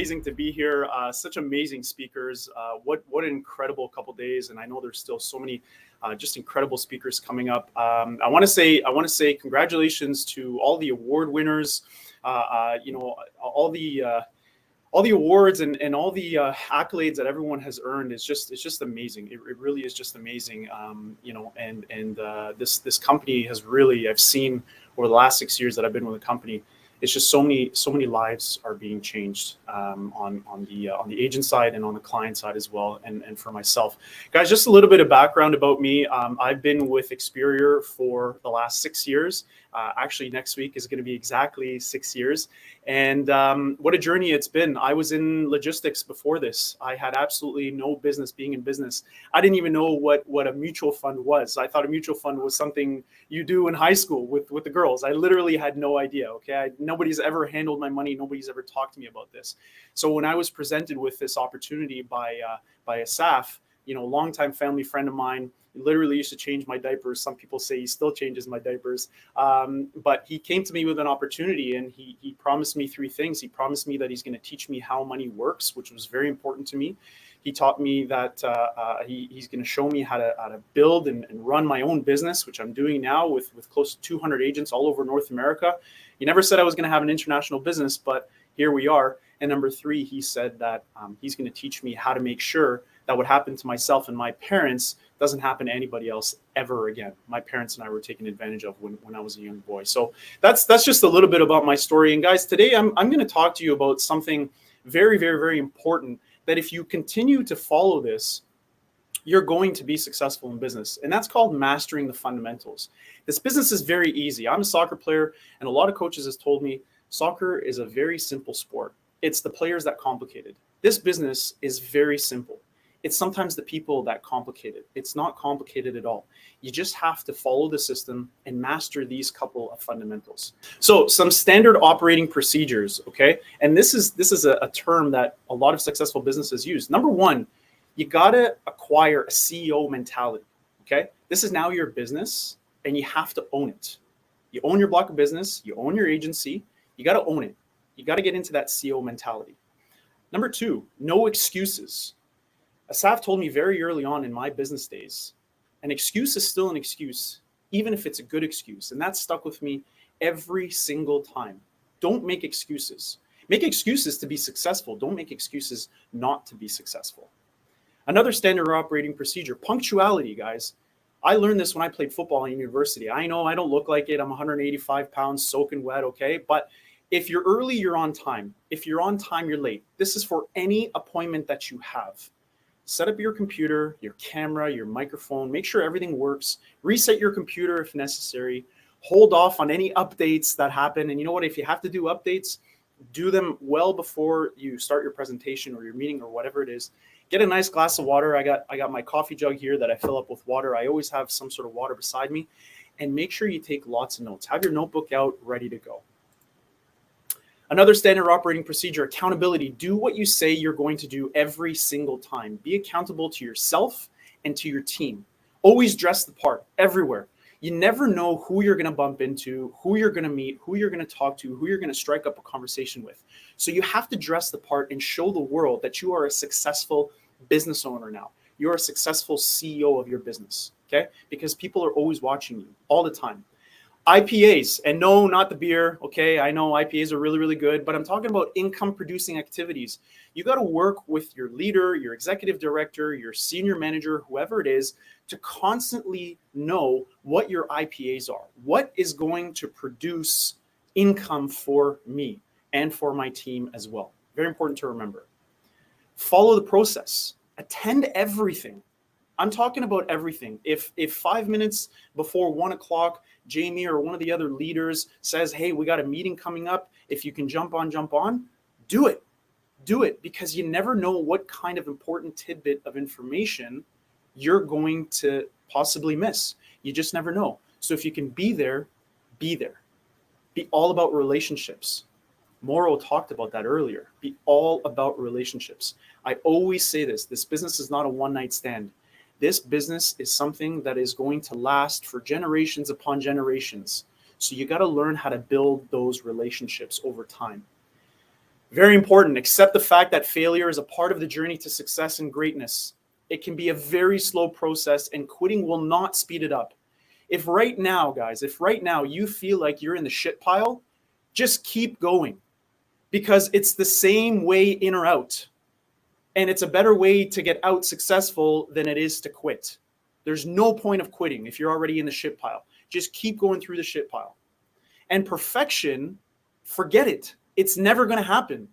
amazing to be here. Such amazing speakers. What an incredible couple days, and I know there's still so many just incredible speakers coming up. I want to say congratulations to all the award winners. All the awards and all the accolades that everyone has earned is just amazing. It really is just amazing. This company has really, I've seen over the last 6 years that I've been with the company, it's just so many lives are being changed on the agent side and on the client side as well, and for myself. Guys, just a little bit of background about me. I've been with Experior for the last 6 years. Actually, next week is going to be exactly 6 years. And what a journey it's been. I was in logistics before this. I had absolutely no business being in business. I didn't even know what a mutual fund was. I thought a mutual fund was something you do in high school with the girls. I literally had no idea. Okay, nobody's ever handled my money. Nobody's ever talked to me about this. So when I was presented with this opportunity by Asaf, longtime family friend of mine, he literally used to change my diapers. Some people say he still changes my diapers. But he came to me with an opportunity, and he promised me 3 things. He promised me that he's going to teach me how money works, which was very important to me. He taught me that he's going to show me how to build and run my own business, which I'm doing now with close to 200 agents all over North America. He never said I was going to have an international business, but here we are. And number 3, he said that he's going to teach me how to make sure that what happened to myself and my parents doesn't happen to anybody else ever again. My parents and I were taken advantage of when I was a young boy. So that's just a little bit about my story. And guys, today I'm going to talk to you about something very, very, very important, that if you continue to follow this, you're going to be successful in business. And that's called mastering the fundamentals. This business is very easy. I'm a soccer player, and a lot of coaches has told me soccer is a very simple sport. It's the players that complicate it. This business is very simple. It's sometimes the people that complicate it. It's not complicated at all. You just have to follow the system and master these couple of fundamentals. So some standard operating procedures, okay? And this is a term that a lot of successful businesses use. Number 1, you gotta acquire a CEO mentality, okay? This is now your business, and you have to own it. You own your block of business, you own your agency, you gotta own it. You gotta get into that CEO mentality. Number 2, no excuses. Asaf told me very early on in my business days, an excuse is still an excuse, even if it's a good excuse. And that stuck with me every single time. Don't make excuses. Make excuses to be successful. Don't make excuses not to be successful. Another standard operating procedure, punctuality, guys. I learned this when I played football in university. I know I don't look like it. I'm 185 pounds, soaking wet, okay? But if you're early, you're on time. If you're on time, you're late. This is for any appointment that you have. Set up your computer, your camera, your microphone. Make sure everything works. Reset your computer if necessary. Hold off on any updates that happen. And you know what? If you have to do updates, do them well before you start your presentation or your meeting or whatever it is. Get a nice glass of water. I got my coffee jug here that I fill up with water. I always have some sort of water beside me. And make sure you take lots of notes. Have your notebook out, ready to go. Another standard operating procedure, accountability. Do what you say you're going to do every single time. Be accountable to yourself and to your team. Always dress the part everywhere. You never know who you're going to bump into, who you're going to meet, who you're going to talk to, who you're going to strike up a conversation with. So you have to dress the part and show the world that you are a successful business owner now. You're a successful CEO of your business, okay? Because people are always watching you all the time. IPAs, and no, not the beer, okay? I know IPAs are really, really good, but I'm talking about income producing activities. You got to work with your leader, your executive director, your senior manager, whoever it is, to constantly know what your IPAs are. What is going to produce income for me and for my team as well? Very important to remember. Follow the process. Attend everything. I'm talking about everything. If 5 minutes before 1 o'clock, Jamie or one of the other leaders says, hey, we got a meeting coming up. If you can jump on, do it. Do it, because you never know what kind of important tidbit of information you're going to possibly miss. You just never know. So if you can be there, be there. Be all about relationships. Mauro talked about that earlier. Be all about relationships. I always say this business is not a one-night stand. This business is something that is going to last for generations upon generations. So you got to learn how to build those relationships over time. Very important. Accept the fact that failure is a part of the journey to success and greatness. It can be a very slow process, and quitting will not speed it up. If right now, guys, if right now you feel like you're in the shit pile, just keep going, because it's the same way in or out. And it's a better way to get out successful than it is to quit. There's no point of quitting if you're already in the shit pile. Just keep going through the shit pile. And perfection, forget it. It's never going to happen.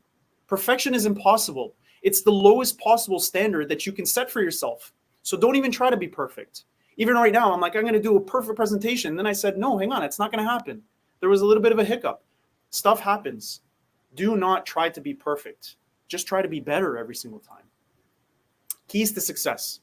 Perfection is impossible. It's the lowest possible standard that you can set for yourself. So don't even try to be perfect. Even right now, I'm like, I'm going to do a perfect presentation. Then I said, no, hang on, it's not going to happen. There was a little bit of a hiccup. Stuff happens. Do not try to be perfect. Just try to be better every single time. Keys to success.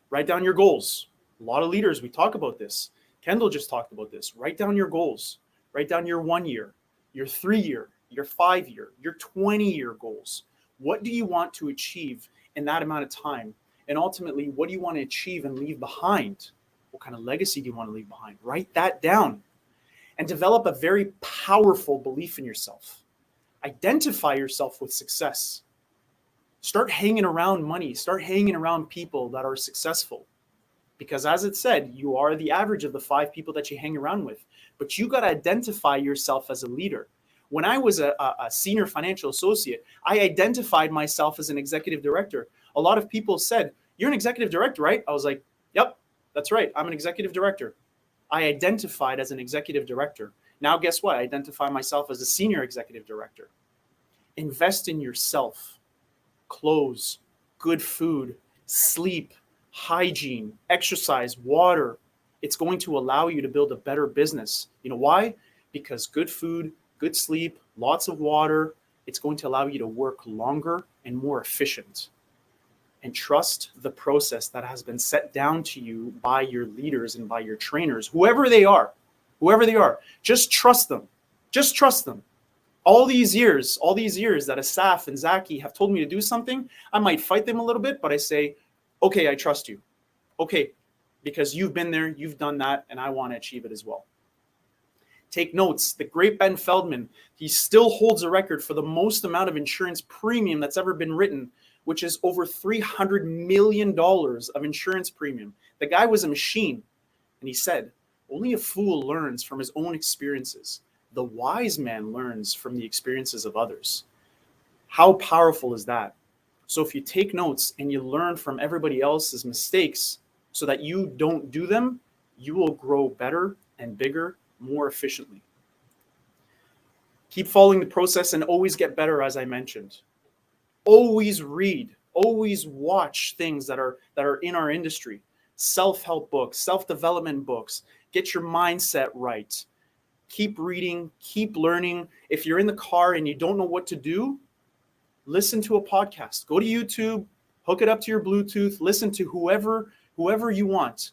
Write down your goals. A lot of leaders, we talk about this. Kendall just talked about this. Write down your goals. Write down your 1 year, your 3 year, your 5 year, your 20-year goals. What do you want to achieve in that amount of time? And ultimately, what do you want to achieve and leave behind? What kind of legacy do you want to leave behind? Write that down and develop a very powerful belief in yourself. Identify yourself with success. Start hanging around money. Start hanging around people that are successful. Because as it said, you are the average of the 5 people that you hang around with. But you got to identify yourself as a leader. When I was a senior financial associate, I identified myself as an executive director. A lot of people said, you're an executive director, right? I was like, yep, that's right. I'm an executive director. I identified as an executive director. Now, guess what? I identify myself as a senior executive director. Invest in yourself. Clothes, good food, sleep, hygiene, exercise, water. It's going to allow you to build a better business. You know why? Because good food, good sleep, lots of water, it's going to allow you to work longer and more efficient. And trust the process that has been set down to you by your leaders and by your trainers, whoever they are, just trust them. Just trust them. All these years that Asaf and Zaki have told me to do something, I might fight them a little bit, but I say, okay, I trust you. Okay, because you've been there, you've done that, and I want to achieve it as well. Take notes. The great Ben Feldman, he still holds a record for the most amount of insurance premium that's ever been written, which is over $300 million of insurance premium. The guy was a machine. And he said, only a fool learns from his own experiences. The wise man learns from the experiences of others. How powerful is that? So if you take notes and you learn from everybody else's mistakes so that you don't do them, you will grow better and bigger more efficiently. Keep following the process and always get better, as I mentioned. Always read, always watch things that are in our industry. Self-help books, self-development books. Get your mindset right. Keep reading, keep learning. If you're in the car and you don't know what to do, listen to a podcast. Go to YouTube, hook it up to your Bluetooth, listen to whoever you want.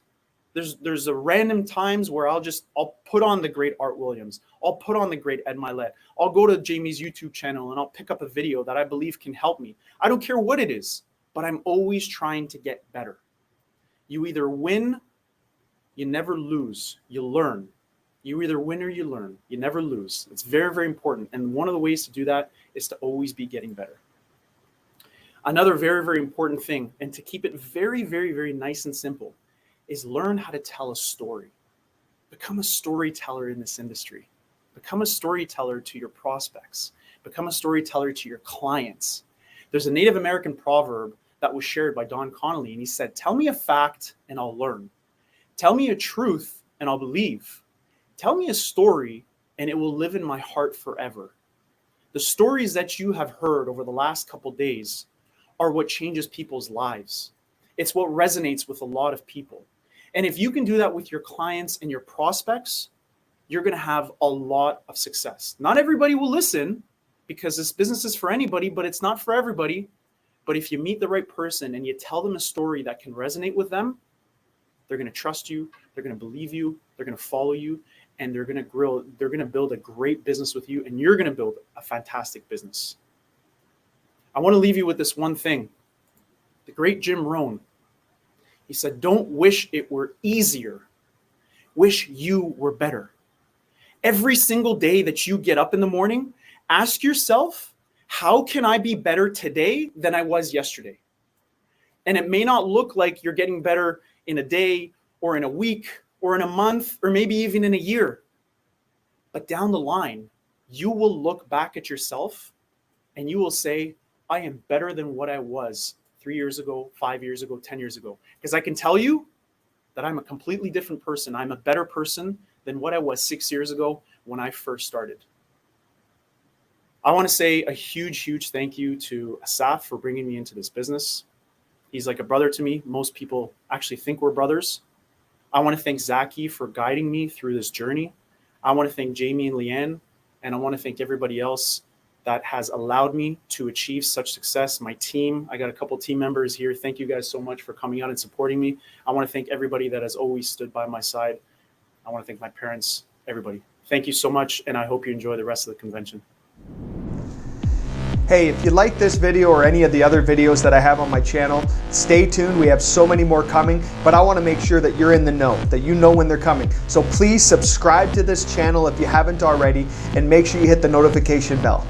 There's a random times where I'll put on the great Art Williams. I'll put on the great Ed Milet. I'll go to Jamie's YouTube channel and I'll pick up a video that I believe can help me. I don't care what it is, but I'm always trying to get better. You either win, you never lose, you learn. You either win or you learn. You never lose. It's very, very important. And one of the ways to do that is to always be getting better. Another very, very important thing, and to keep it very, very, very nice and simple, is learn how to tell a story. Become a storyteller in this industry. Become a storyteller to your prospects. Become a storyteller to your clients. There's a Native American proverb that was shared by Don Connolly, and he said, tell me a fact and I'll learn. Tell me a truth and I'll believe. Tell me a story and it will live in my heart forever. The stories that you have heard over the last couple days are what changes people's lives. It's what resonates with a lot of people. And if you can do that with your clients and your prospects, you're going to have a lot of success. Not everybody will listen because this business is for anybody, but it's not for everybody. But if you meet the right person and you tell them a story that can resonate with them, they're going to trust you, they're going to believe you, they're going to follow you, and they're going to grow. They're going to build a great business with you, and you're going to build a fantastic business. I want to leave you with this one thing. The great Jim Rohn, he said, don't wish it were easier. Wish you were better. Every single day that you get up in the morning, ask yourself, How can I be better today than I was yesterday? And it may not look like you're getting better in a day or in a week or in a month or maybe even in a year. But down the line, you will look back at yourself and you will say, I am better than what I was 3 years ago, 5 years ago, 10 years ago. Because I can tell you that I'm a completely different person. I'm a better person than what I was 6 years ago when I first started. I want to say a huge thank you to Asaf for bringing me into this business. He's like a brother to me. Most people actually think we're brothers. I want to thank Zaki for guiding me through this journey. I want to thank Jamie and Leanne, and I want to thank everybody else that has allowed me to achieve such success. My team, I got a couple team members here. Thank you guys so much for coming out and supporting me. I want to thank everybody that has always stood by my side. I want to thank my parents, everybody. Thank you so much, and I hope you enjoy the rest of the convention. Hey, if you like this video or any of the other videos that I have on my channel, stay tuned. We have so many more coming, but I want to make sure that you're in the know, that you know when they're coming. So please subscribe to this channel if you haven't already, and make sure you hit the notification bell.